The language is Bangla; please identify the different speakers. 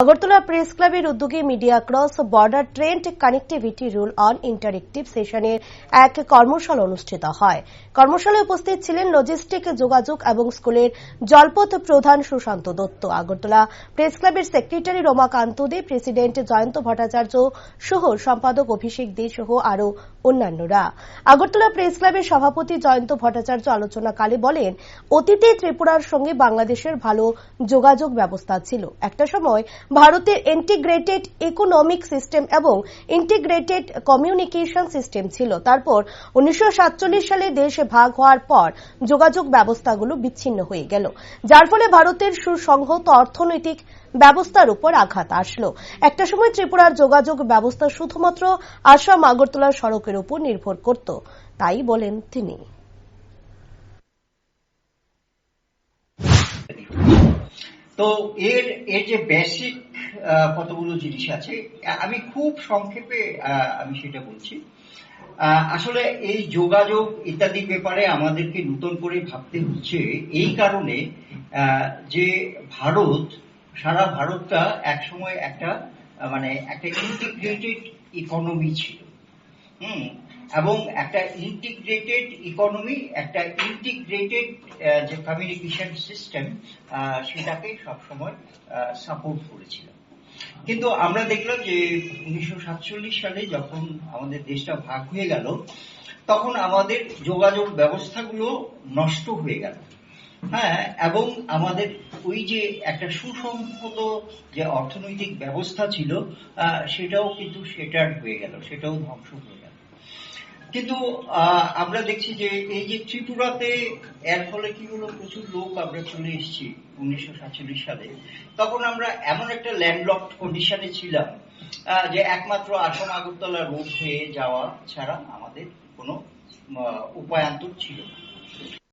Speaker 1: আগরতলা প্রেস ক্লাবের উদ্যোগে media cross border train connectivity rule on interactive সেশনের এক কর্মশালা অনুষ্ঠিত হয়। কর্মশালায় উপস্থিত ছিলেন লজিস্টিক, যোগাযোগ এবং স্কুলের জলপথ প্রধান সুশান্ত দত্ত, আগরতলা প্রেস ক্লাবের সেক্রেটারি রমাকান্ত দে, প্রেসিডেন্ট জয়ন্ত ভট্টাচার্য সহ সম্পাদক অভিষেক দে সহ আরো অন্যান্যরা। আগরতলা প্রেস ক্লাবের সভাপতি জয়ন্ত ভট্টাচার্য আলোচনাকালে বলেন, অতীতে ত্রিপুরার সঙ্গে বাংলাদেশের ভালো যোগাযোগ ব্যবস্থা ছিল। একটা সময় ভারতের ইন্টিগ্রেটেড ইকোনমিক সিস্টেম এবং ইন্টিগ্রেটেড কমিউনিকেশন সিস্টেম ছিল। তারপর 1947 সালে দেশ ভাগ হওয়ার পর যোগাযোগ ব্যবস্থাগুলো বিচ্ছিন্ন হয়ে গেল, যার ফলে ভারতের সুসংহত অর্থনৈতিক ব্যবস্থার উপর আঘাত আসলো। একটা সময় ত্রিপুরার যোগাযোগ ব্যবস্থা শুধুমাত্র আসাম আগরতলা সড়কের উপর নির্ভর করত, তাই বলেন তিনি।
Speaker 2: তো এর যে বেসিক কতগুলো জিনিস আছে, আমি খুব সংক্ষেপে আমি সেটা বলছি। আসলে এই যোগাযোগ ইত্যাদি ব্যাপারে আমাদেরকে নতুন করে ভাবতে হচ্ছে এই কারণে যে সারা ভারতটা একসময় একটা ইন্টিগ্রেটেড ইকোনমি ছিল। এবং একটা ইন্টিগ্রেটেড ইকোনমি, একটা ইন্টিগ্রেটেড যে কমিউনিকেশন সিস্টেম, সেটাকে সবসময় সাপোর্ট করেছিল। কিন্তু আমরা দেখলাম যে 1947 সালে যখন আমাদের দেশটা ভাগ হয়ে গেল, তখন আমাদের যোগাযোগ ব্যবস্থাগুলো নষ্ট হয়ে গেল। এবং আমাদের ওই যে একটা সুসংহত যে অর্থনৈতিক ব্যবস্থা ছিল, সেটাও কিন্তু শেটার্ড হয়ে গেল, সেটাও ধ্বংস হয়ে গেল। কিন্তু আমরা দেখছি যে এই যে ত্রিপুরাতে এর ফলে কি হলো, প্রচুর লোক আমরা চলে এসেছি 1947 সালে। তখন আমরা এমন একটা ল্যান্ডলকড কন্ডিশনে ছিলাম যে একমাত্র আসাম আগরতলা রোড হয়ে যাওয়া ছাড়া আমাদের কোনো উপায়ান্তর ছিল না।